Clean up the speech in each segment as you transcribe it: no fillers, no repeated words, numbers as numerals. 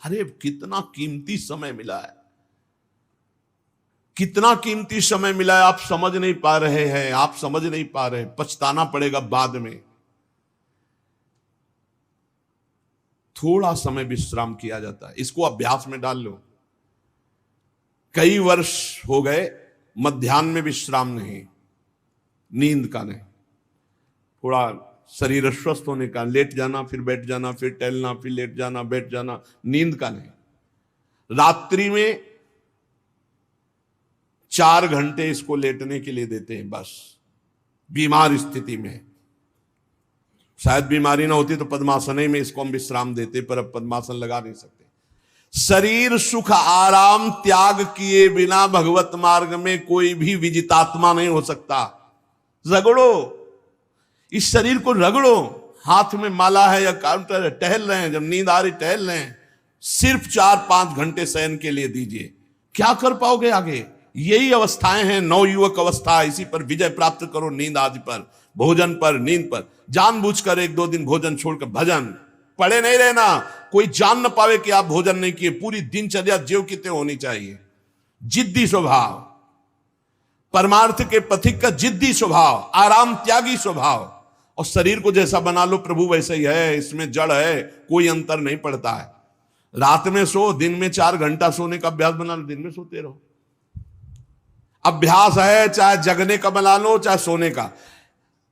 अरे कितना कीमती समय मिला है, कितना कीमती समय मिला है, आप समझ नहीं पा रहे हैं, आप समझ नहीं पा रहे, पछताना पड़ेगा बाद में। थोड़ा समय विश्राम किया जाता है, इसको अभ्यास में डाल लो। कई वर्ष हो गए मध्याह्न में विश्राम नहीं, नींद का नहीं, थोड़ा शरीर स्वस्थ होने का, लेट जाना फिर बैठ जाना, फिर टहलना, फिर लेट जाना बैठ जाना, नींद का नहीं। रात्रि में 4 घंटे इसको लेटने के लिए देते हैं बस, बीमार स्थिति में। शायद बीमारी ना होती तो पद्मासन ही में इसको हम विश्राम देते, पर अब पद्मासन लगा नहीं सकते। शरीर सुख आराम त्याग किए बिना भगवत मार्ग में कोई भी विजितात्मा नहीं हो सकता। रगड़ो, इस शरीर को रगड़ो, हाथ में माला है या काउंटर है, टहल रहे हैं, जब नींद आ रही टहल रहे हैं, सिर्फ 4-5 घंटे शयन के लिए दीजिए। क्या कर पाओगे आगे? यही अवस्थाएं हैं, नवयुवक अवस्था। इसी पर विजय प्राप्त करो, नींद आदि पर, भोजन पर, नींद पर। जानबूझकर 1-2 दिन भोजन छोड़कर भजन पड़े नहीं रहना, कोई जान न पावे कि आप भोजन नहीं किए। पूरी दिनचर्या ज्यों की त्यों होनी चाहिए। जिद्दी स्वभाव, परमार्थ के पथिक का जिद्दी स्वभाव, आराम त्यागी स्वभाव। और शरीर को जैसा बना लो प्रभु वैसे ही है, इसमें जड़ है, कोई अंतर नहीं पड़ता है। रात में सो, दिन में 4 घंटा सोने का अभ्यास बना लो, दिन में सोते रहो। अभ्यास है, चाहे जगने का बना लो चाहे सोने का।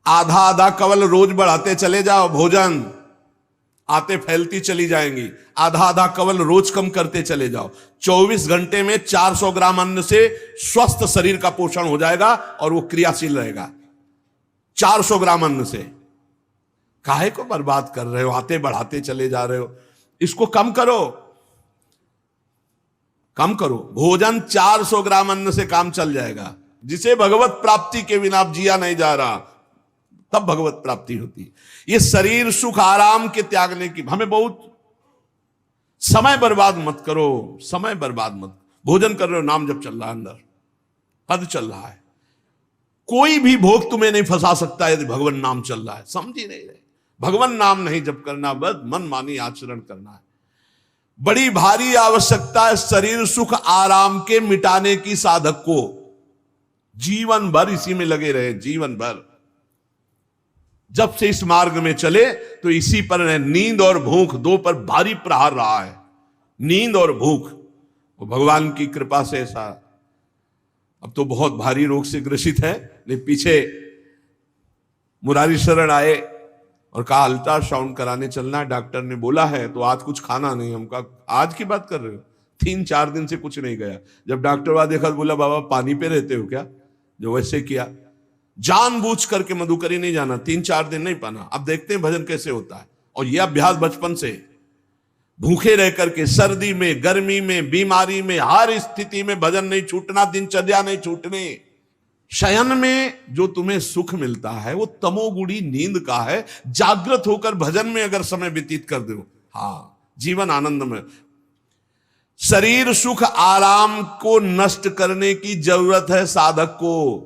आधा आधा कवल रोज बढ़ाते चले जाओ, भोजन आते फैलती चली जाएंगी। आधा आधा कवल रोज कम करते चले जाओ। 24 घंटे में 400 ग्राम अन्न से स्वस्थ शरीर का पोषण हो जाएगा और वो क्रियाशील रहेगा। 400 ग्राम अन्न से काहे को बर्बाद कर रहे हो? आते बढ़ाते चले जा रहे हो, इसको कम करो, कम करो। भोजन 400 ग्राम अन्न से काम चल जाएगा। जिसे भगवत प्राप्ति के बिना जिया नहीं जा रहा, तब भगवत प्राप्ति होती। ये शरीर सुख आराम के त्यागने की, हमें बहुत समय बर्बाद मत करो, समय बर्बाद मत। भोजन कर रहे हो, नाम जब चल रहा है, अंदर पद चल रहा है, कोई भी भोग तुम्हें नहीं फंसा सकता यदि भगवान नाम चल रहा है। समझ ही नहीं रहे, भगवान नाम नहीं जब करना, बस मन मानी आचरण करना है। बड़ी भारी आवश्यकता है शरीर सुख आराम के मिटाने की साधक को। जीवन भर इसी में लगे रहे, जीवन भर। जब से इस मार्ग में चले तो इसी पर नींद और भूख, 2 पर भारी प्रहार रहा है, नींद और भूख। वो भगवान की कृपा से ऐसा, अब तो बहुत भारी रोग से ग्रसित है, लेकिन पीछे मुरारी शरण आए और कहा अल्ट्रासाउंड कराने चलना है, डॉक्टर ने बोला है, तो आज कुछ खाना नहीं। हम कहा आज की बात कर रहे हो? 3-4 दिन से कुछ नहीं गया। जब डॉक्टर वहां देखा तो बोला बाबा पानी पे रहते हो क्या? जो वैसे किया, जानबूझ करके मधुकरी नहीं जाना, 3-4 दिन नहीं पाना। अब देखते हैं भजन कैसे होता है। और यह अभ्यास बचपन से, भूखे रह करके, सर्दी में, गर्मी में, बीमारी में, हर स्थिति में भजन नहीं छूटना, दिनचर्या नहीं छूटनी। शयन में जो तुम्हें सुख मिलता है वो तमोगुणी नींद का है। जागृत होकर भजन में अगर समय व्यतीत कर दो, हाँ, जीवन आनंद में। शरीर सुख आराम को नष्ट करने की जरूरत है साधक को।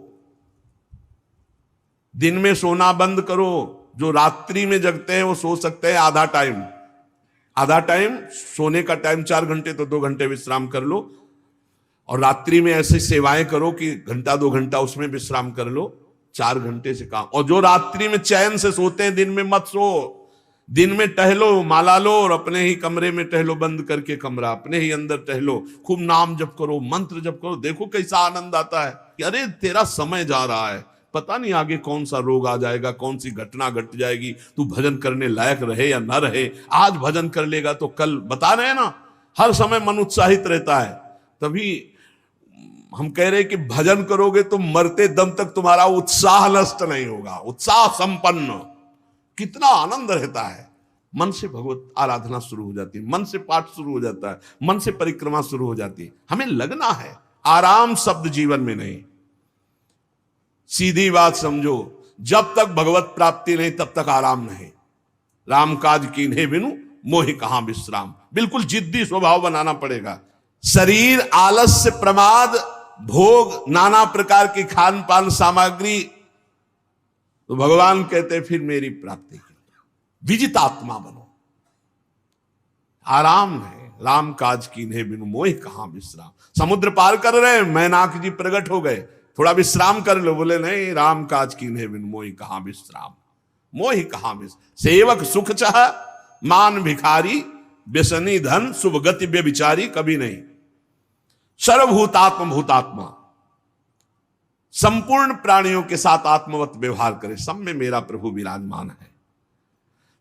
दिन में सोना बंद करो। जो रात्रि में जगते हैं वो सो सकते हैं आधा टाइम, सोने का टाइम 4 घंटे, तो 2 घंटे विश्राम कर लो। और रात्रि में ऐसी सेवाएं करो कि 1-2 घंटा उसमें विश्राम कर लो, 4 घंटे से काम। और जो रात्रि में चैन से सोते हैं, दिन में मत सो। दिन में टहलो, माला लो और अपने ही कमरे में टहलो, बंद करके कमरा, अपने ही अंदर टहलो, खूब नाम जप करो, मंत्र जप करो। देखो कैसा आनंद आता है कि अरे तेरा समय जा रहा है, पता नहीं आगे कौन सा रोग आ जाएगा, कौन सी घटना घट जाएगी, तू भजन करने लायक रहे या ना रहे। आज भजन कर लेगा तो कल, बता रहे हैं ना, हर समय मन उत्साहित रहता है। तभी हम कह रहे हैं कि भजन करोगे तो मरते दम तक तुम्हारा उत्साह नष्ट नहीं होगा, उत्साह संपन्न। कितना आनंद रहता है। मन से भगवत आराधना शुरू हो जाती है, मन से पाठ शुरू हो जाता है, मन से परिक्रमा शुरू हो जाती है। हमें लगना है, आराम शब्द जीवन में नहीं। सीधी बात समझो, जब तक भगवत प्राप्ति नहीं तब तक आराम नहीं। राम काज कीन्हे बिनु मोहि कहां विश्राम। बिल्कुल जिद्दी स्वभाव बनाना पड़ेगा। शरीर आलस्य, प्रमाद, भोग, नाना प्रकार की खान पान सामग्री, तो भगवान कहते फिर मेरी प्राप्ति की विजितात्मा बनो। आराम है, राम काज कीन्हे बिनु मोहि कहां विश्राम। समुद्र पार कर रहे हैं, मैनाक जी प्रकट हो गए, थोड़ा विश्राम कर लो। बोले नहीं, राम काज कीन्हे बिनु मोहि कहां विश्राम, मोहि कहां विश्राम। सेवक सुख चाह मान भिखारी, व्यसनी धन शुभ गति व्यभिचारी, कभी नहीं। सर्वभूतात्म भूतात्मा, संपूर्ण प्राणियों के साथ आत्मवत व्यवहार करे, सब में मेरा प्रभु विराजमान है।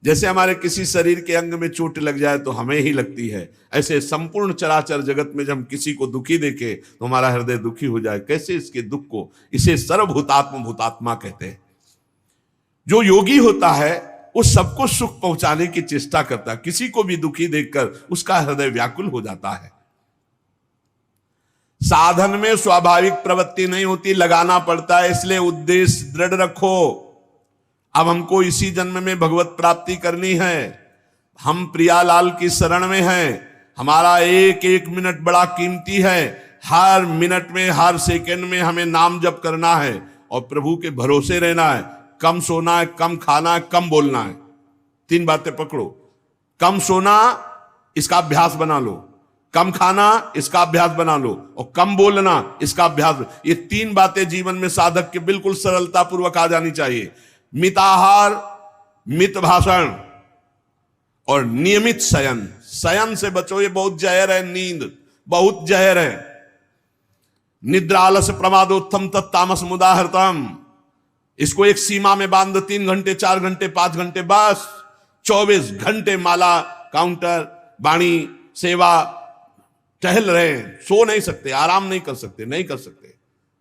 जैसे हमारे किसी शरीर के अंग में चोट लग जाए तो हमें ही लगती है, ऐसे संपूर्ण चराचर जगत में जब हम किसी को दुखी देखे तो हमारा हृदय दुखी हो जाए। कैसे इसके दुख को, इसे सर्वभूतात्म भूतात्मा कहते हैं। जो योगी होता है वो सबको सुख पहुंचाने की चेष्टा करता है, किसी को भी दुखी देखकर उसका हृदय व्याकुल हो जाता है। साधन में स्वाभाविक प्रवृत्ति नहीं होती, लगाना पड़ता है, इसलिए उद्देश्य दृढ़ रखो। अब हमको इसी जन्म में भगवत प्राप्ति करनी है, हम प्रियालाल की शरण में हैं, हमारा एक एक मिनट बड़ा कीमती है, हर मिनट में हर सेकंड में हमें नाम जप करना है और प्रभु के भरोसे रहना है। कम सोना है, कम खाना है, कम बोलना है, तीन बातें पकड़ो। कम सोना इसका अभ्यास बना लो, कम खाना इसका अभ्यास बना लो, और कम बोलना इसका अभ्यास। ये तीन बातें जीवन में साधक के बिल्कुल सरलता पूर्वक आ जानी चाहिए। मिताहार, मित भाषण और नियमित शयन। शयन से बचो, ये बहुत जहर है, नींद बहुत जहर है। निद्रा आलस प्रमादोत्थम तत्तामस मुदाहृतम, इसको एक सीमा में बांध दो, 3 घंटे 4 घंटे 5 घंटे, बस 24 घंटे माला, काउंटर, वाणी, सेवा, टहल रहे, सो नहीं सकते, आराम नहीं कर सकते, नहीं कर सकते।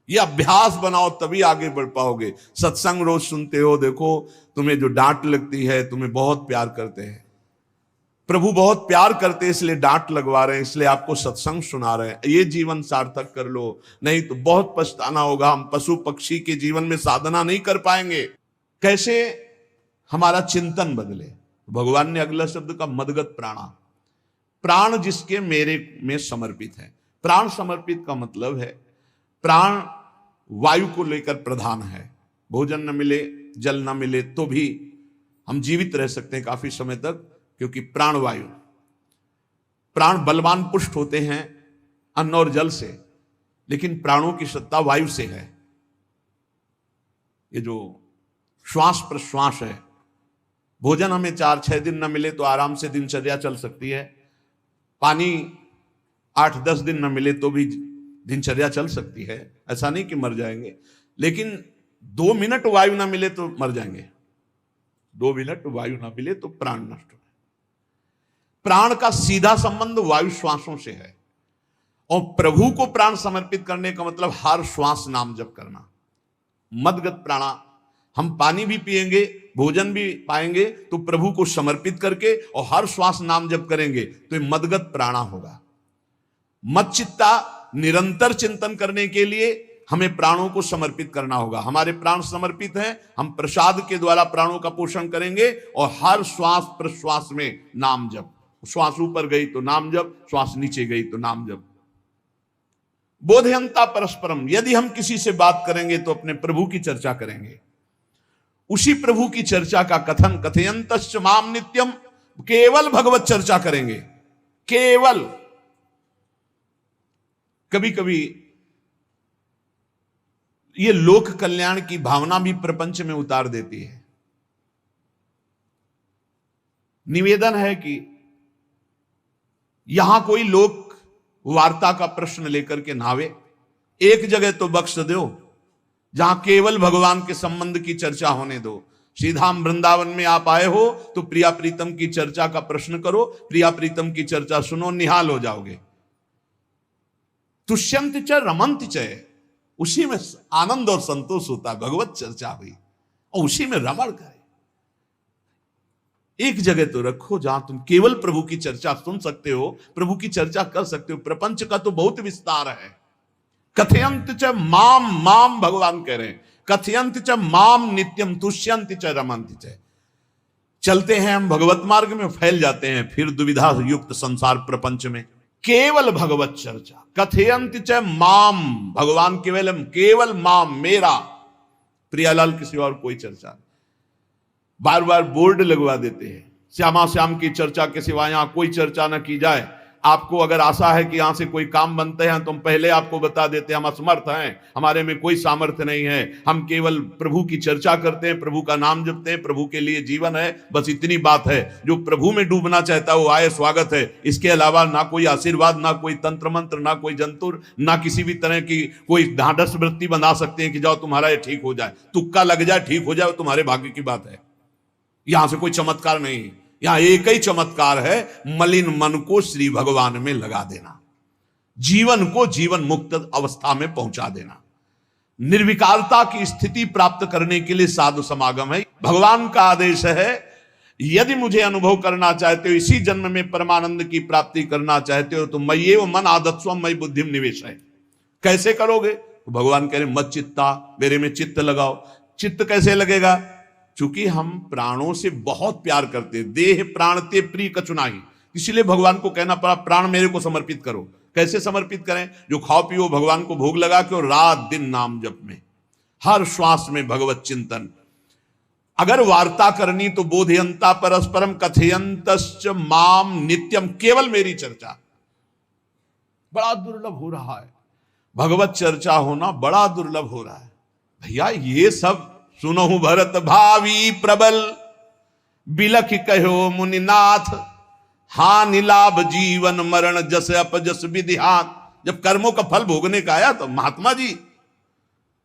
ये अभ्यास बनाओ तभी आगे बढ़ पाओगे। सत्संग रोज सुनते हो, देखो तुम्हें जो डांट लगती है, तुम्हें बहुत प्यार करते हैं, प्रभु बहुत प्यार करते हैं, इसलिए डांट लगवा रहे हैं, इसलिए आपको सत्संग सुना रहे हैं। ये जीवन सार्थक कर लो, नहीं तो बहुत पछताना होगा। हम पशु पक्षी के जीवन में साधना नहीं कर पाएंगे। कैसे हमारा चिंतन बदले। भगवान ने अगला शब्द का मदगत प्राणा, प्राण जिसके मेरे में समर्पित है। प्राण समर्पित का मतलब है प्राण वायु को लेकर प्रधान है। भोजन न मिले, जल न मिले तो भी हम जीवित रह सकते हैं काफी समय तक, क्योंकि प्राण वायु, प्राण बलवान पुष्ट होते हैं अन्न और जल से, लेकिन प्राणों की सत्ता वायु से है। ये जो श्वास प्रश्वास है, भोजन हमें 4-6 दिन न मिले तो आराम से दिनचर्या चल सकती है, पानी 8-10 दिन न मिले तो भी दिनचर्या चल सकती है, ऐसा नहीं कि मर जाएंगे। लेकिन 2 मिनट वायु ना मिले तो मर जाएंगे, 2 मिनट वायु ना मिले तो प्राण नष्ट हो। प्राण का सीधा संबंध वायु श्वासों से है, और प्रभु को प्राण समर्पित करने का मतलब हर श्वास नाम जप करना। मदगत प्राणा, हम पानी भी पिएंगे, भोजन भी पाएंगे तो प्रभु को समर्पित करके और हर श्वास नाम जप करेंगे तो ये मदगत प्राणा होगा। मत चित्ता, निरंतर चिंतन करने के लिए हमें प्राणों को समर्पित करना होगा। हमारे प्राण समर्पित हैं, हम प्रसाद के द्वारा प्राणों का पोषण करेंगे और हर श्वास प्रश्वास में नाम जप। श्वास ऊपर गई तो नाम जप, श्वास नीचे गई तो नाम जप। बोधयंता परस्परम, यदि हम किसी से बात करेंगे तो अपने प्रभु की चर्चा करेंगे, उसी प्रभु की चर्चा का कथन। कथयंतश्च माम नित्यम, केवल भगवत चर्चा करेंगे, केवल। कभी कभी ये लोक कल्याण की भावना भी प्रपंच में उतार देती है। निवेदन है कि यहां कोई लोक वार्ता का प्रश्न लेकर के नावे, एक जगह तो बख्श दो जहां केवल भगवान के संबंध की चर्चा होने दो। श्रीधाम वृंदावन में आप आए हो तो प्रिया प्रीतम की चर्चा का प्रश्न करो, प्रिया प्रीतम की चर्चा सुनो, निहाल हो जाओगे। तुष्यंत च रमंत च, उसी में आनंद और संतोष होता है। भगवत चर्चा हुई और उसी में रमण करे। एक जगह तो रखो जहां तुम केवल प्रभु की चर्चा सुन सकते हो, प्रभु की चर्चा कर सकते हो। प्रपंच का तो बहुत विस्तार है। कथयंत च माम, माम भगवान कह रहे हैं, कथयंत च माम नित्यम तुष्यंत च रमंत च। चलते हैं हम भगवत मार्ग में, फैल जाते हैं फिर दुविधा युक्त संसार प्रपंच में। केवल भगवत चर्चा, कथयंत च माम, भगवान केवलम, केवल माम, मेरा। प्रियालाल की सिवा और कोई चर्चा नहीं। बार बार बोर्ड लगवा देते हैं, श्यामा श्याम की चर्चा के सिवा यहां कोई चर्चा न की जाए। आपको अगर आशा है कि यहां से कोई काम बनते हैं तो हम पहले आपको बता देते हैं हम असमर्थ हैं, हमारे में कोई सामर्थ्य नहीं है, हम केवल प्रभु की चर्चा करते हैं, प्रभु का नाम जपते हैं, प्रभु के लिए जीवन है, बस इतनी बात है। जो प्रभु में डूबना चाहता है वो आए, स्वागत है। इसके अलावा ना कोई आशीर्वाद, ना कोई तंत्र मंत्र, ना कोई जंतुर, ना किसी भी तरह की कोई ढांढस वृत्ति बना सकते हैं कि जाओ तुम्हारा ये ठीक हो जाए, तुक्का लग जाए ठीक हो जाए, तुम्हारे भाग्य की बात है। यहां से कोई चमत्कार नहीं, यहां एक ही चमत्कार है, मलिन मन को श्री भगवान में लगा देना, जीवन को जीवन मुक्त अवस्था में पहुंचा देना। निर्विकारता की स्थिति प्राप्त करने के लिए साधु समागम है। भगवान का आदेश है, यदि मुझे अनुभव करना चाहते हो, इसी जन्म में परमानंद की प्राप्ति करना चाहते हो, तो मय्ये वो मन आदत्स्व मयि बुद्धिम निवेश है। कैसे करोगे? तो भगवान कह रहे मत चित्ता, मेरे में चित्त लगाओ। चित्त कैसे लगेगा? चूंकि हम प्राणों से बहुत प्यार करते, देह प्राण ते प्रिय कछु नाही, इसलिए भगवान को कहना पड़ा प्राण मेरे को समर्पित करो। कैसे समर्पित करें? जो खाओ पियो भगवान को भोग लगा के, और रात दिन नाम जप में, हर श्वास में भगवत चिंतन। अगर वार्ता करनी तो बोधयंता परस्परम कथयंतश्च माम नित्यम, केवल मेरी चर्चा। बड़ा दुर्लभ हो रहा है, भगवत चर्चा होना बड़ा दुर्लभ हो रहा है भैया। ये सब सुनहु भरत भावी प्रबल, बिलख कहो मुनिनाथ, हानि लाभ जीवन मरण जस अपजस विधिहात। जब कर्मों का फल भोगने का आया तो महात्मा जी,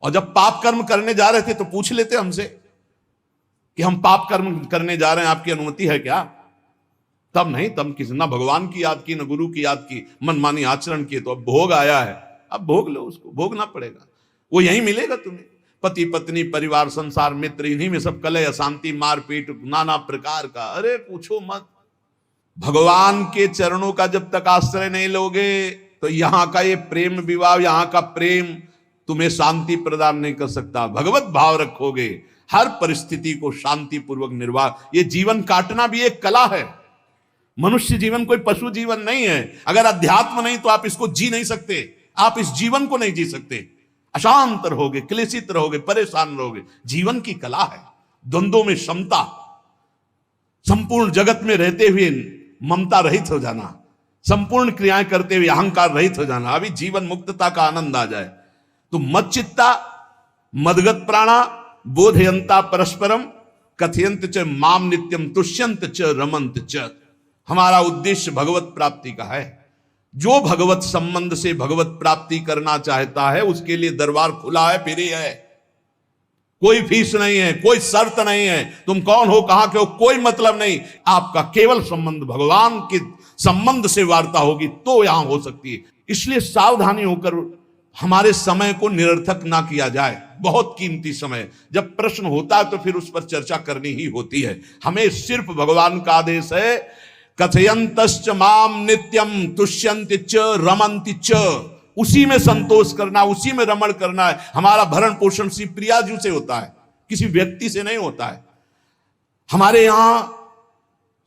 और जब पाप कर्म करने जा रहे थे तो पूछ लेते हमसे कि हम पाप कर्म करने जा रहे हैं, आपकी अनुमति है क्या? तब नहीं, तब किसी ना भगवान की याद की, न गुरु की याद की, मनमानी आचरण किए। तो अब भोग आया है, अब भोग लो, उसको भोगना पड़ेगा, वो यही मिलेगा तुम्हें। पति पत्नी परिवार संसार मित्र, इन्हीं में सब कलह अशांति मारपीट नाना प्रकार का। अरे पूछो मत, भगवान के चरणों का जब तक आश्रय नहीं लोगे तो यहां का ये प्रेम विवाह, यहां का प्रेम तुम्हें शांति प्रदान नहीं कर सकता। भगवत भाव रखोगे, हर परिस्थिति को शांति पूर्वक निर्वाह। ये जीवन काटना भी एक कला है। मनुष्य जीवन कोई पशु जीवन नहीं है। अगर अध्यात्म नहीं तो आप इसको जी नहीं सकते, आप इस जीवन को नहीं जी सकते। अशांत रहोगे, क्लेशित रहोगे, परेशान रहोगे। जीवन की कला है द्वंद्वों में समता, संपूर्ण जगत में रहते हुए ममता रहित हो जाना, संपूर्ण क्रियाएं करते हुए अहंकार रहित हो जाना। अभी जीवन मुक्तता का आनंद आ जाए तो मत चित्ता मदगत प्राणा बोधयंता परस्परम कथयंत च माम नित्यम तुष्यंत च रमंत च। हमारा उद्देश्य भगवत प्राप्ति का है। जो भगवत संबंध से भगवत प्राप्ति करना चाहता है उसके लिए दरबार खुला है, फ्री है, कोई फीस नहीं है, कोई शर्त नहीं है। तुम कौन हो, कहां के हो, कोई मतलब नहीं। आपका केवल संबंध भगवान के संबंध से वार्ता होगी तो यहां हो सकती है। इसलिए सावधानी होकर हमारे समय को निरर्थक ना किया जाए। बहुत कीमती समय, जब प्रश्न होता है तो फिर उस पर चर्चा करनी ही होती है। हमें सिर्फ भगवान का आदेश है, कथयंतश्च माम नित्यम तुष्यन्ति च रमन्ति च, उसी में संतोष करना, उसी में रमण करना है। हमारा भरण पोषण श्री प्रिया जी से होता है, किसी व्यक्ति से नहीं होता है। हमारे यहां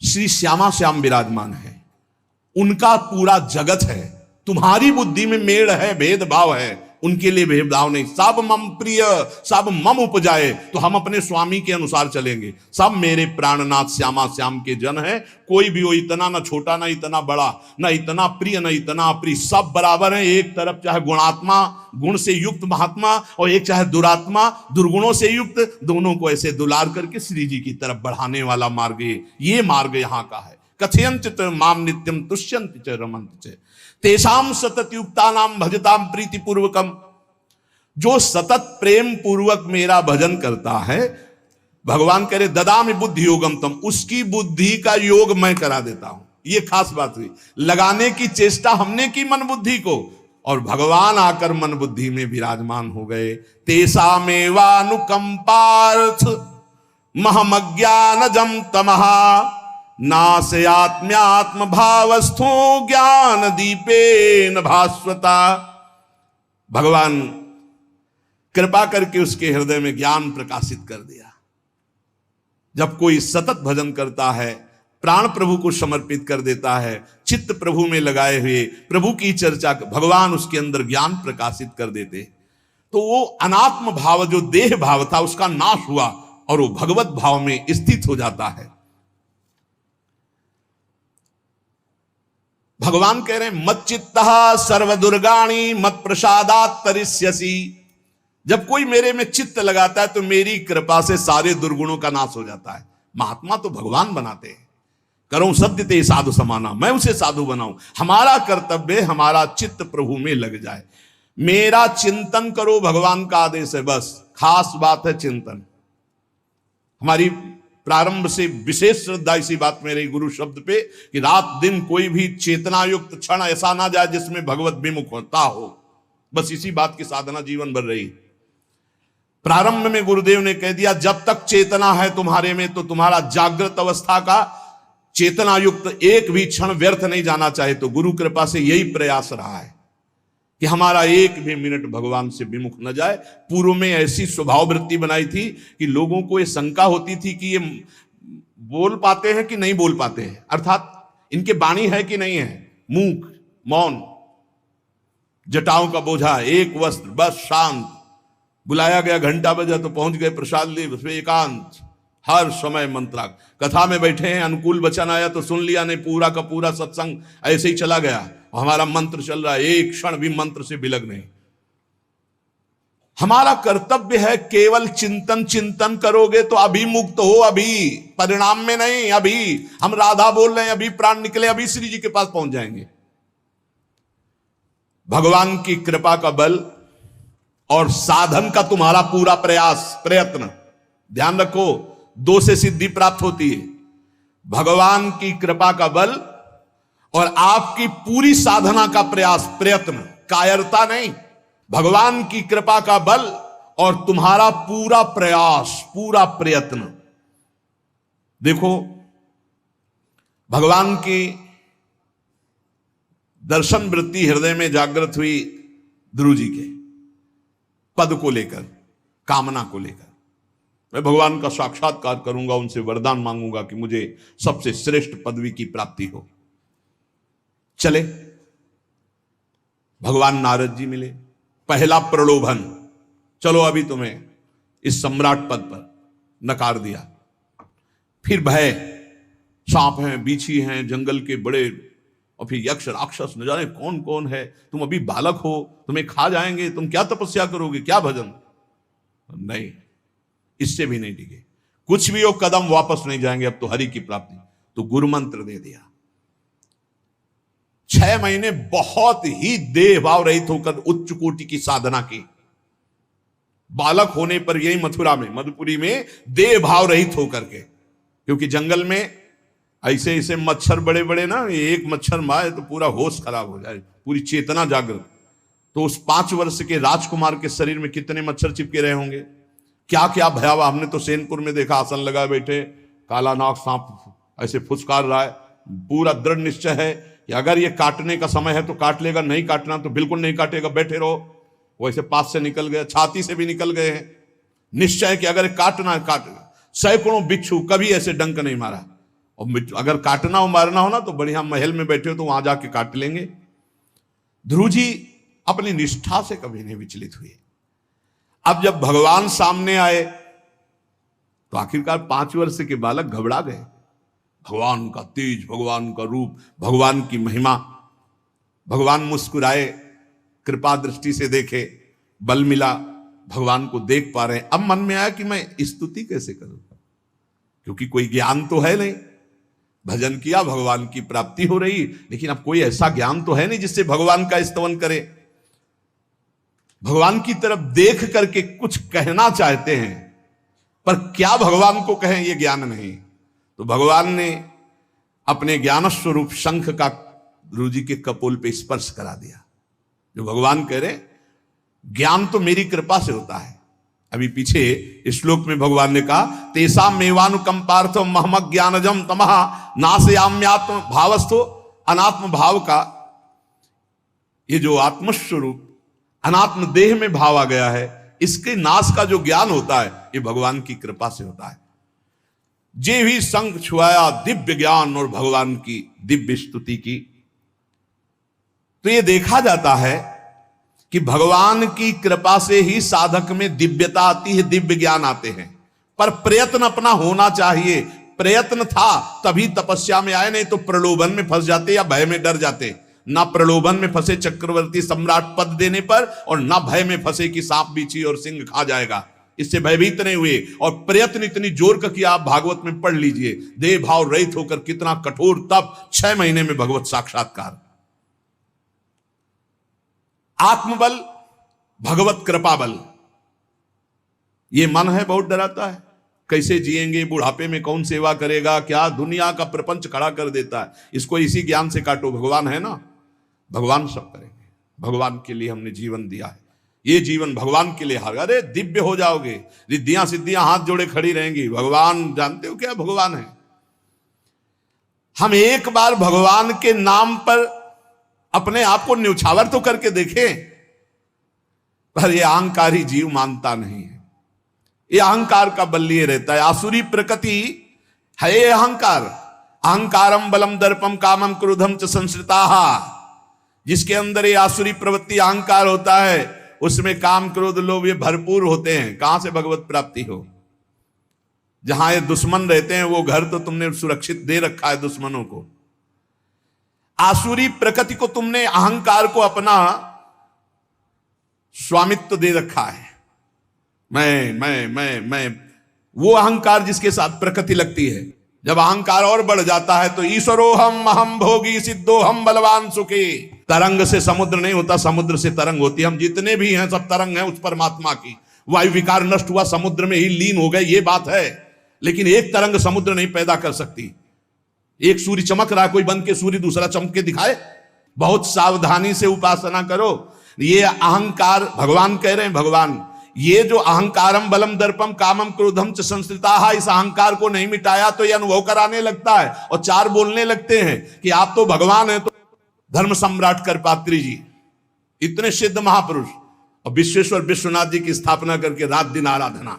श्री श्यामा श्याम विराजमान है, उनका पूरा जगत है। तुम्हारी बुद्धि में मेड़ है, भेदभाव है, उनके लिए भेदभाव नहीं। सब मम प्रिय सब मम उपजाए, तो हम अपने स्वामी के अनुसार चलेंगे। सब मेरे प्राणनाथ श्यामा श्याम के जन हैं। कोई भी हो, इतना ना छोटा ना इतना बड़ा, ना इतना प्रिय ना इतना अप्रिय, सब बराबर हैं। एक तरफ चाहे गुणात्मा गुण से युक्त महात्मा, और एक चाहे दुरात्मा दुर्गुणों से युक्त, दोनों को ऐसे दुलार करके श्री जी की तरफ बढ़ाने वाला मार्ग ये मार्ग यहाँ का है। कथयंत च माम नित्यम तुष्यन्ति च रमन्ति च तेषाम सतत युक्ता नाम भजताम प्रीति पूर्वकम। जो सतत प्रेम पूर्वक मेरा भजन करता है, भगवान कह रहे ददामि बुद्धि योगम तम, उसकी बुद्धि का योग मैं करा देता हूं। ये खास बात हुई, लगाने की चेष्टा हमने की मन बुद्धि को, और भगवान आकर मन बुद्धि में विराजमान हो गए। तेषामेवानुकंपार्थ महमज्ञानजम तमहा नाशयात्म्यात्म भावस्थो ज्ञान दीपेन भास्वता। भगवान कृपा करके उसके हृदय में ज्ञान प्रकाशित कर दिया। जब कोई सतत भजन करता है, प्राण प्रभु को समर्पित कर देता है, चित्त प्रभु में लगाए हुए प्रभु की चर्चा, भगवान उसके अंदर ज्ञान प्रकाशित कर देते, तो वो अनात्म भाव जो देह भाव था उसका नाश हुआ और वो भगवत भाव में स्थित हो जाता है। भगवान कह रहे हैं मत चित्तः सर्वदुर्गाणि मत प्रसादात् तरिष्यसि। जब कोई मेरे में चित्त लगाता है तो मेरी कृपा से सारे दुर्गुणों का नाश हो जाता है। महात्मा तो भगवान बनाते हैं। करो सत्य ते साधु समाना, मैं उसे साधु बनाऊं। हमारा कर्तव्य हमारा चित्त प्रभु में लग जाए। मेरा चिंतन करो, भगवान का आदेश है, बस खास बात है चिंतन। हमारी प्रारंभ से विशेष श्रद्धा इसी बात में रही गुरु शब्द पे कि रात दिन कोई भी चेतना युक्त क्षण ऐसा ना जाए जिसमें भगवत विमुख होता हो। बस इसी बात की साधना जीवन भर रही। प्रारंभ में गुरुदेव ने कह दिया जब तक चेतना है तुम्हारे में तो तुम्हारा जागृत अवस्था का चेतना युक्त एक भी क्षण व्यर्थ नहीं जाना चाहे। तो गुरु कृपा से यही प्रयास रहा है कि हमारा एक भी मिनट भगवान से विमुख न जाए। पूर्व में ऐसी स्वभाव वृत्ति बनाई थी कि लोगों को ये शंका होती थी कि ये बोल पाते हैं कि नहीं बोल पाते हैं, अर्थात इनके वाणी है कि नहीं है। मूक, मौन, जटाओं का बोझा, एक वस्त्र, बस शांत। बुलाया गया, घंटा बजा तो पहुंच गए, प्रसाद लिए, उसमें एकांत, हर समय मंत्राग। कथा में बैठे हैं, अनुकूल वचन आया तो सुन लिया, नहीं पूरा का पूरा सत्संग ऐसे ही चला गया। हमारा मंत्र चल रहा है, एक क्षण भी मंत्र से विलग नहीं। हमारा कर्तव्य है केवल चिंतन। चिंतन करोगे तो अभी मुक्त हो, अभी परिणाम में नहीं। अभी हम राधा बोल रहे हैं, अभी प्राण निकले, अभी श्री जी के पास पहुंच जाएंगे। भगवान की कृपा का बल और साधन का तुम्हारा पूरा प्रयास, प्रयत्न। ध्यान रखो, दो से सिद्धि प्राप्त होती है, भगवान की कृपा का बल और आपकी पूरी साधना का प्रयास, प्रयत्न, कायरता नहीं। भगवान की कृपा का बल और तुम्हारा पूरा प्रयास, पूरा प्रयत्न। देखो, भगवान की दर्शन वृत्ति हृदय में जागृत हुई ध्रुव जी के पद को लेकर, कामना को लेकर। मैं भगवान का साक्षात्कार करूंगा, उनसे वरदान मांगूंगा कि मुझे सबसे श्रेष्ठ पदवी की प्राप्ति हो। चले, भगवान नारद जी मिले। पहला प्रलोभन, चलो अभी तुम्हें इस सम्राट पद पर नकार दिया। फिर भय, सांप हैं, बीछी हैं, जंगल के बड़े, और फिर यक्ष राक्षस, न जाने कौन कौन है। तुम अभी बालक हो, तुम्हें खा जाएंगे, तुम क्या तपस्या करोगे, क्या भजन। नहीं, इससे भी नहीं डिगे, कुछ भी हो, कदम वापस नहीं जाएंगे, अब तो हरि की प्राप्ति। तो गुरु मंत्र दे दिया। 6 महीने बहुत ही देह भाव रहित होकर उच्च कोटि की साधना की। बालक होने पर यही मथुरा में, मधुपुरी में देह भाव रहित होकर के, क्योंकि जंगल में ऐसे ऐसे मच्छर बड़े बड़े ना, एक मच्छर मारे तो पूरा होश खराब हो जाए, पूरी चेतना जागृत। तो उस 5 वर्ष के राजकुमार के शरीर में कितने मच्छर चिपके रहे होंगे, क्या क्या भयावह। हमने तो सेनपुर में देखा, आसन लगाए बैठे, काला नाग सांप ऐसे फुसकार रहा है। पूरा दृढ़ निश्चय है कि अगर ये काटने का समय है तो काट लेगा, नहीं काटना तो बिल्कुल नहीं काटेगा, बैठे रहो। वैसे पास से निकल गए, छाती से भी निकल गए हैं। निश्चय है कि अगर काटना है काटेगा। सैकड़ों बिच्छू, कभी ऐसे डंक नहीं मारा। और अगर काटना हो, मारना हो ना, तो बढ़िया महल में बैठे हो तो वहां जाके काट लेंगे। ध्रुव जी अपनी निष्ठा से कभी नहीं विचलित हुए। अब जब भगवान सामने आए तो आखिरकार 5 वर्ष के बालक घबरा गए। भगवान का तेज, भगवान का रूप, भगवान की महिमा। भगवान मुस्कुराए, कृपा दृष्टि से देखे, बल मिला, भगवान को देख पा रहे हैं। अब मन में आया कि मैं स्तुति कैसे करूं, क्योंकि कोई ज्ञान तो है नहीं। भजन किया, भगवान की प्राप्ति हो रही, लेकिन अब कोई ऐसा ज्ञान तो है नहीं जिससे भगवान का स्तवन करे। भगवान की तरफ देख करके कुछ कहना चाहते हैं, पर क्या भगवान को कहें ये ज्ञान नहीं। तो भगवान ने अपने ज्ञान स्वरूप शंख का ध्रुव जी के कपोल पे स्पर्श करा दिया। जो भगवान कह रहे, ज्ञान तो मेरी कृपा से होता है। अभी पीछे श्लोक में भगवान ने कहा, तेसा मेवानुकंपार्थो महमक ज्ञानजम तमः नाशयाम्यात्म भावस्थो। अनात्म भाव का ये जो आत्मस्वरूप अनात्म देह में भाव आ गया है, इसके नाश का जो ज्ञान होता है ये भगवान की कृपा से होता है। जे भी संग छुआया दिव्य ज्ञान और भगवान की दिव्य स्तुति की। तो ये देखा जाता है कि भगवान की कृपा से ही साधक में दिव्यता आती है, दिव्य ज्ञान आते हैं। पर प्रयत्न अपना होना चाहिए, प्रयत्न था तभी तपस्या में आए, नहीं तो प्रलोभन में फंस जाते या भय में डर जाते। ना प्रलोभन में फंसे चक्रवर्ती सम्राट पद देने पर, और ना भय में फंसे कि सांप बिच्छी और सिंह खा जाएगा, इससे भयभीत नहीं हुए। और प्रयत्न इतनी जोर का किया, आप भागवत में पढ़ लीजिए, देह भाव रहित होकर कितना कठोर तप, 6 महीने में भगवत साक्षात्कार। आत्मबल, भगवत कृपा बल। ये मन है बहुत डराता है, कैसे जिएंगे, बुढ़ापे में कौन सेवा करेगा, क्या दुनिया का प्रपंच खड़ा कर देता है। इसको इसी ज्ञान से काटो, भगवान है ना, भगवान सब करेंगे, भगवान के लिए हमने जीवन दिया है, ये जीवन भगवान के लिए हार। अरे दिव्य हो जाओगे, रिद्धियां सिद्धियां हाथ जोड़े खड़ी रहेंगी। भगवान जानते हो क्या भगवान है। हम एक बार भगवान के नाम पर अपने आप को न्यौछावर तो करके देखें, पर यह अहंकारी जीव मानता नहीं है। ये अहंकार का बल लिए रहता है। आसुरी प्रकृति है ये अहंकार। अहंकारम बलम दर्पम कामम क्रोधम च संश्रिताः। जिसके अंदर ये आसुरी प्रवृत्ति अहंकार होता है, उसमें काम क्रोध लोभ ये भरपूर होते हैं। कहां से भगवत प्राप्ति हो। जहां ये दुश्मन रहते हैं वो घर तो तुमने सुरक्षित दे रखा है दुश्मनों को। आसुरी प्रकृति को तुमने, अहंकार को अपना स्वामित्व दे रखा है। मैं वो अहंकार जिसके साथ प्रकृति लगती है। जब अहंकार और बढ़ जाता है तो ईश्वरोहम अहम भोगी सिद्धोहम बलवान सुखी। तरंग से समुद्र नहीं होता, समुद्र से तरंग होती है। हम जितने भी हैं सब तरंग हैं उस परमात्मा की। वायु विकार नष्ट हुआ, समुद्र में ही लीन हो गए, ये बात है। लेकिन एक तरंग समुद्र नहीं पैदा कर सकती। एक सूर्य चमक रहा है, कोई बन के सूर्य दूसरा चमक के दिखाए। बहुत सावधानी से उपासना करो। ये अहंकार, भगवान कह रहे हैं, भगवान ये जो अहंकारम बलम दर्पम कामम क्रोधम च संश्रिताः, इस अहंकार को नहीं मिटाया तो ये अनुभव कराने लगता है और चार बोलने लगते हैं कि आप तो भगवान हैं। तो धर्म सम्राट करपात्री जी, इतने सिद्ध महापुरुष, और विश्वेश्वर विश्वनाथ जी की स्थापना करके रात दिन आराधना,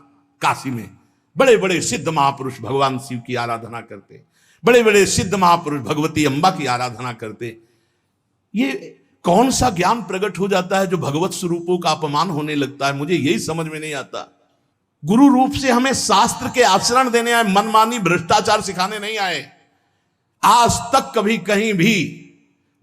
काशी में बड़े बड़े सिद्ध महापुरुष भगवान शिव की आराधना करते, बड़े बड़े सिद्ध महापुरुष भगवती अम्बा की आराधना करते। ये कौन सा ज्ञान प्रकट हो जाता है जो भगवत स्वरूपों का अपमान होने लगता है। मुझे यही समझ में नहीं आता। गुरु रूप से हमें शास्त्र के आचरण देने आए, मनमानी भ्रष्टाचार सिखाने नहीं आए। आज तक कभी कहीं भी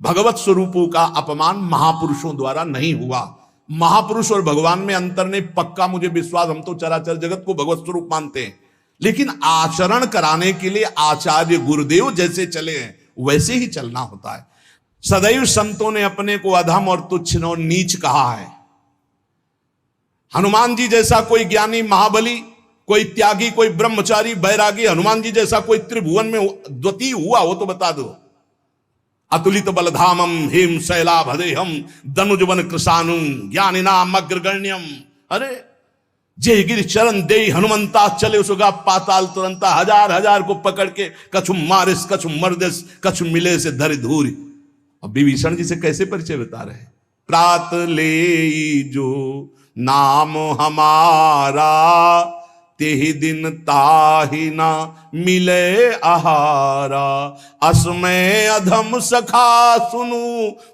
भगवत स्वरूपों का अपमान महापुरुषों द्वारा नहीं हुआ। महापुरुष और भगवान में अंतर नहीं, पक्का मुझे विश्वास। हम तो चराचर जगत को भगवत स्वरूप मानते हैं, लेकिन आचरण कराने के लिए आचार्य गुरुदेव जैसे चले हैं वैसे ही चलना होता है। सदैव संतों ने अपने को अधम और तुच्छ और नीच कहा है। हनुमान जी जैसा कोई ज्ञानी, महाबली, कोई त्यागी, कोई ब्रह्मचारी, बैरागी, हनुमान जी जैसा कोई त्रिभुवन में द्वितीय हुआ हो तो बता दो। अतुलित बलधामम हेम शैलाभदेहम दनुजवन कृशानुम ज्ञानिनाम अग्रगण्यम। अरे जय गिर चरण दे हनुमंता चले सुगा पाताल तुरंता। हजार हजार को पकड़ के कछु मारिस कछु मर्दिस कछु मिले से धरि धूरी। अब विभीषण जी से कैसे परिचय बता रहे हैं। प्रात ले जो नाम हमारा तेहि दिन ताहि ना मिले आहारा। असमय अधम सखा सुनु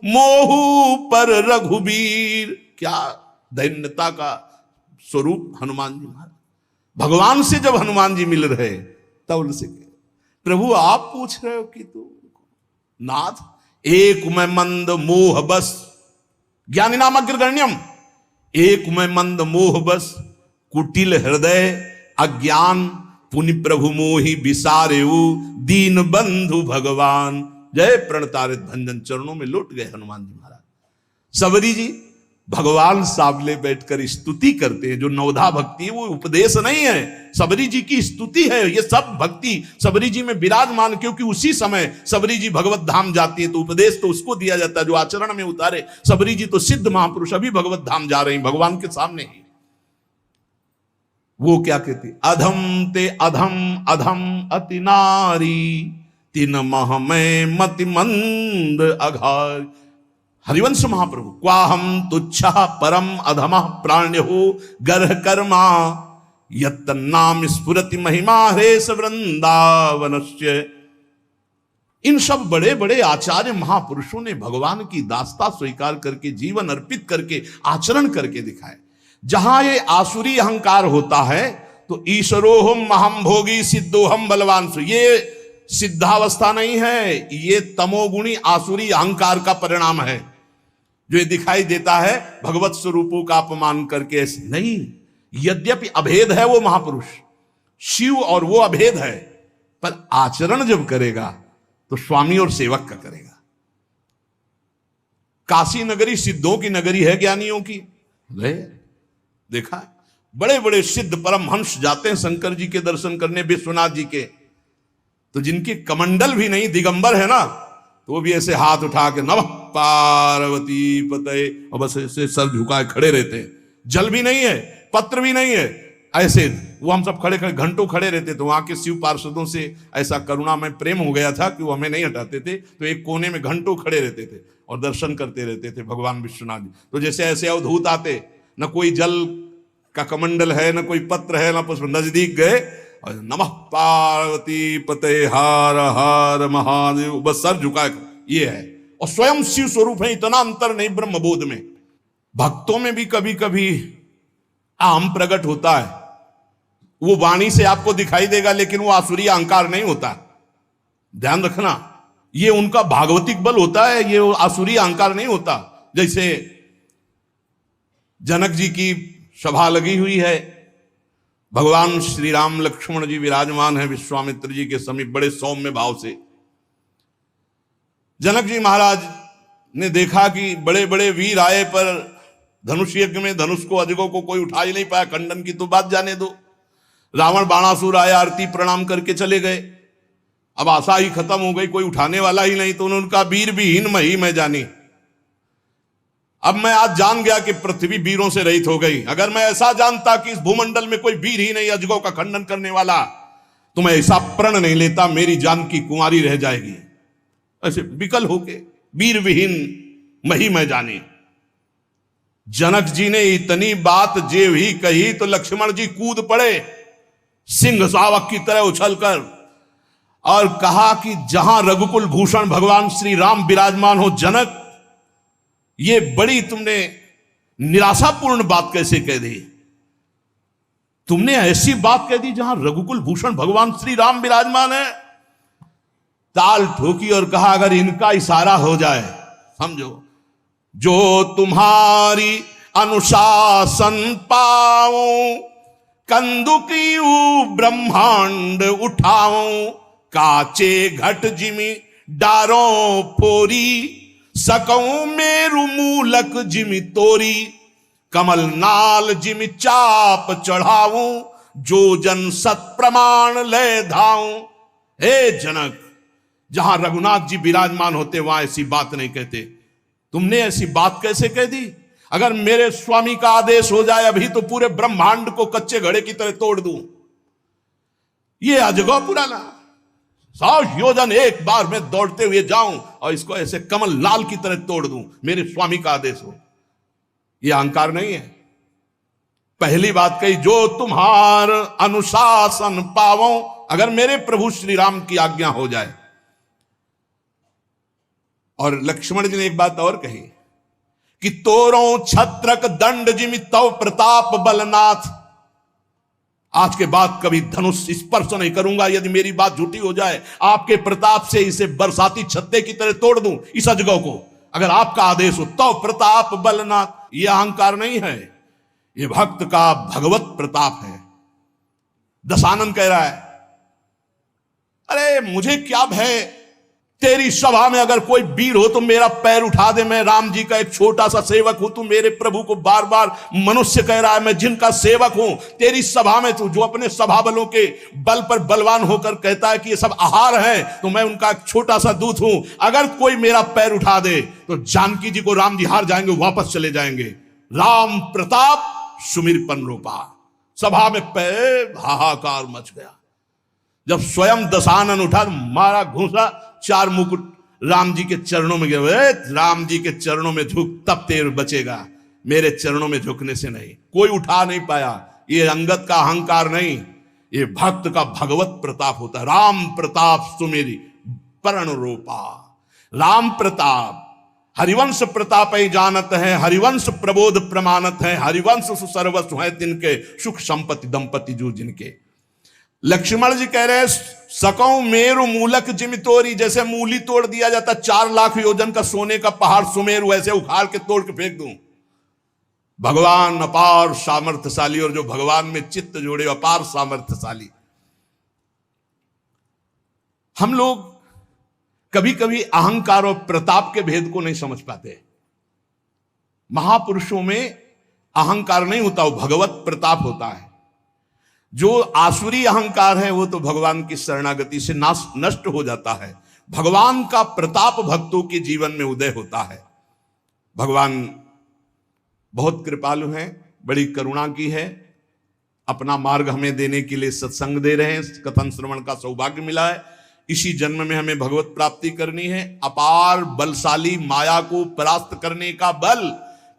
मोहु पर रघुबीर। क्या दैन्यता का स्वरूप हनुमान जी महाराज। भगवान से जब हनुमान जी मिल रहे तब उनसे प्रभु आप पूछ रहे हो कि तू नाथ एक मैं मंद मोह बस ज्ञानी नाम अग्रगण्यम। एक मैं मंद मोह बस कुटिल हृदय अज्ञान पुनि प्रभु मोहि विसारेऊ दीन बंधु भगवान। जय प्रणतारित भंजन चरणों में लौट गए हनुमान जी महाराज। सबरी जी भगवान सामने बैठकर स्तुति करते हैं। जो नवधा भक्ति है वो उपदेश नहीं है, सबरी जी की स्तुति है। ये सब भक्ति सबरी जी में विराजमान, क्योंकि उसी समय सबरी जी भगवत धाम जाती है तो उपदेश तो उसको दिया जाता है जो आचरण में उतारे। सबरी जी तो सिद्ध महापुरुष अभी भगवत धाम जा रहे हैं भगवान के सामने ही। वो क्या कहती, अधम ते अधम अधम अति नारी तिन मह में मति मंद अघार। हरिवंश महाप्रभु क्वाहम तुच्छ परम अधम प्राण्यो गर्ह कर्मा यत्तन्नाम स्फुरति महिमा हरेश वृंदावनस्य। इन सब बड़े बड़े आचार्य महापुरुषों ने भगवान की दास्ता स्वीकार करके जीवन अर्पित करके आचरण करके दिखाए। जहां ये आसुरी अहंकार होता है तो ईश्वरोहम महम भोगी सिद्धोहम बलवान, ये सिद्धावस्था नहीं है, ये तमोगुणी आसुरी अहंकार का परिणाम है जो ये दिखाई देता है भगवत स्वरूपों का अपमान करके। नहीं, यद्यपि अभेद है वो महापुरुष शिव और वो अभेद है, पर आचरण जब करेगा तो स्वामी और सेवक का करेगा। काशी नगरी सिद्धों की नगरी है, ज्ञानियों की। देखा, बड़े बड़े सिद्ध परमहंस जाते हैं शंकर जी के दर्शन करने, विश्वनाथ जी के, तो जिनके कमंडल भी नहीं, दिगंबर है ना, तो वो भी ऐसे हाथ उठा के नमः पार्वती पते, और बस ऐसे सर झुकाए खड़े रहते हैं। जल भी नहीं है, पत्र भी नहीं है, ऐसे वो हम सब खड़े खड़े घंटों खड़े रहते। तो वहां के शिव पार्षदों से ऐसा करुणा में प्रेम हो गया था कि वो हमें नहीं हटाते थे, तो एक कोने में घंटों खड़े रहते थे और दर्शन करते रहते थे भगवान विश्वनाथ जी। तो जैसे ऐसे अवधूत आते, न कोई जल का कमंडल है, न कोई पत्र है, न पुष्प, नजदीक गए और नमः पार्वती पते हर हर महादेव, बस सर झुका, ये है। और स्वयं शिव स्वरूप है, इतना अंतर नहीं ब्रह्मबोध में। भक्तों में भी कभी कभी आम प्रकट होता है, वो वाणी से आपको दिखाई देगा, लेकिन वो आसुरी अहंकार नहीं होता, ध्यान रखना। ये उनका भागवतिक बल होता है, ये आसुरी अहंकार नहीं होता। जैसे जनक जी की सभा लगी हुई है, भगवान श्री राम लक्ष्मण जी विराजमान है विश्वामित्र जी के समीप, बड़े सौम्य भाव से। जनक जी महाराज ने देखा कि बड़े बड़े वीर आए, पर धनुष यज्ञ में धनुष को, अजगों को कोई उठा ही नहीं पाया, खंडन की तो बात जाने दो। रावण बाणासुर आया, आरती प्रणाम करके चले गए। अब आशा ही खत्म हो गई, कोई उठाने वाला ही नहीं। तो उन्होंने कहा वीर विहीन मही मैं जानी। अब मैं आज जान गया कि पृथ्वी वीरों से रहित हो गई। अगर मैं ऐसा जानता कि इस भूमंडल में कोई वीर ही नहीं अजगों का खंडन करने वाला, तो मैं ऐसा प्रण नहीं लेता, मेरी जान की कुंवारी रह जाएगी। ऐसे विकल होके वीर विहीन मही मैं जानी। जनक जी ने इतनी बात जेव ही कही तो लक्ष्मण जी कूद पड़े सिंह शावक की तरह उछलकर, और कहा कि जहां रघुकुल भूषण भगवान श्री राम विराजमान हो जनक, ये बड़ी तुमने निराशापूर्ण बात कैसे कह दी? तुमने ऐसी बात कह दी जहां रघुकुल भूषण भगवान श्री राम विराजमान है। ताल ठोकी और कहा अगर इनका इशारा हो जाए, समझो, जो तुम्हारी अनुशासन पाऊं, कंदुकी ब्रह्मांड उठाऊं, काचे घट जिमी डारों फोरी, सकऊं मेरु मूलक जिमी तोरी, कमल नाल जिमी चाप चढ़ाऊं, जो जन सत प्रमाण ले धाऊं। हे जनक, जहां रघुनाथ जी विराजमान होते वहां ऐसी बात नहीं कहते। तुमने ऐसी बात कैसे कह दी? अगर मेरे स्वामी का आदेश हो जाए अभी तो पूरे ब्रह्मांड को कच्चे घड़े की तरह तोड़ दूं। ये अजगौ पुराना 100 योजन एक बार में दौड़ते हुए जाऊं और इसको ऐसे कमल लाल की तरह तोड़ दूं, मेरे स्वामी का आदेश हो। यह अहंकार नहीं है। पहली बात कही, जो तुम्हार अनुशासन पावो, अगर मेरे प्रभु श्री राम की आज्ञा हो जाए। और लक्ष्मण जी ने एक बात और कही कि तोरों छत्रक दंड जिमि तव प्रताप बलनाथ। आज के बाद कभी धनुष स्पर्श नहीं करूंगा यदि मेरी बात झूठी हो जाए। आपके प्रताप से इसे बरसाती छत्ते की तरह तोड़ दूं इस अजगौ को, अगर आपका आदेश हो। तव प्रताप बलनाथ, यह अहंकार नहीं है, यह भक्त का भगवत प्रताप है। दशानन कह रहा है, अरे मुझे क्या भय, तेरी सभा में अगर कोई वीर हो तो मेरा पैर उठा दे। मैं राम जी का एक छोटा सा सेवक हूं, तू मेरे प्रभु को बार बार मनुष्य कह रहा है, मैं जिनका सेवक हूं। तेरी सभा में तू जो अपने सभा बलों के बल पर बलवान होकर कहता है कि ये सब आहार है, तो मैं उनका एक छोटा सा दूत हूं। अगर कोई मेरा पैर उठा दे तो जानकी जी को राम जी हार जाएंगे, वापस चले जाएंगे। राम प्रताप सुमिरपन रूपा। सभा में पैर हाहाकार मच गया। जब स्वयं दशानन उठा, मारा घूसा, 4 मुकुट राम जी के चरणों में गए। राम जी के चरणों में झुक, तब तेरे बचेगा, मेरे चरणों में झुकने से नहीं। कोई उठा नहीं पाया। ये अंगत का अहंकार नहीं, ये भक्त का भगवत प्रताप होता है। राम प्रताप सुमेरी पर्ण रूपा। राम प्रताप हरिवंश प्रताप जानत है, हरिवंश प्रबोध प्रमाणत है, हरिवंश सर्वस्व है तिनके, सुख संपत्ति दंपति जो जिनके। लक्ष्मण जी कह रहे सकौ मेरु मूलक जिम तोरी, जैसे मूली तोड़ दिया जाता 4 लाख योजन का सोने का पहाड़ सुमेरु, वैसे उखाड़ के तोड़ के फेंक दूं। भगवान अपार सामर्थ्यशाली, और जो भगवान में चित्त जोड़े अपार सामर्थ्यशाली। हम लोग कभी कभी अहंकार और प्रताप के भेद को नहीं समझ पाते। महापुरुषों में अहंकार नहीं होता, वो भगवत प्रताप होता है। जो आसुरी अहंकार है वो तो भगवान की शरणागति से नष्ट हो जाता है। भगवान का प्रताप भक्तों के जीवन में उदय होता है। भगवान बहुत कृपालु हैं, बड़ी करुणा की है, अपना मार्ग हमें देने के लिए सत्संग दे रहे हैं, कथन श्रवण का सौभाग्य मिला है। इसी जन्म में हमें भगवत प्राप्ति करनी है। अपार बलशाली माया को परास्त करने का बल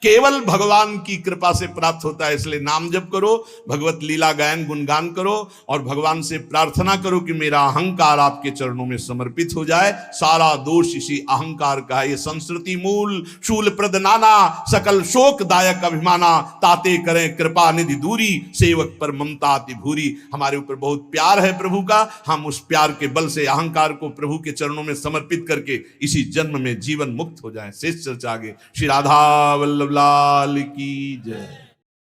केवल भगवान की कृपा से प्राप्त होता है। इसलिए नाम जप करो, भगवत लीला गायन गुणगान करो, और भगवान से प्रार्थना करो कि मेरा अहंकार आपके चरणों में समर्पित हो जाए। सारा दोष इसी अहंकार का है। ये संस्कृति मूल शूल प्रद नाना, सकल शोक दायक अभिमाना, ताते करें कृपा निधि दूरी, सेवक पर ममता अति भूरी। हमारे ऊपर बहुत प्यार है प्रभु का, हम उस प्यार के बल से अहंकार को प्रभु के चरणों में समर्पित करके इसी जन्म में जीवन मुक्त हो जाए। शेष चर्चा आगे। श्री राधा वल्लभ लाल की जय।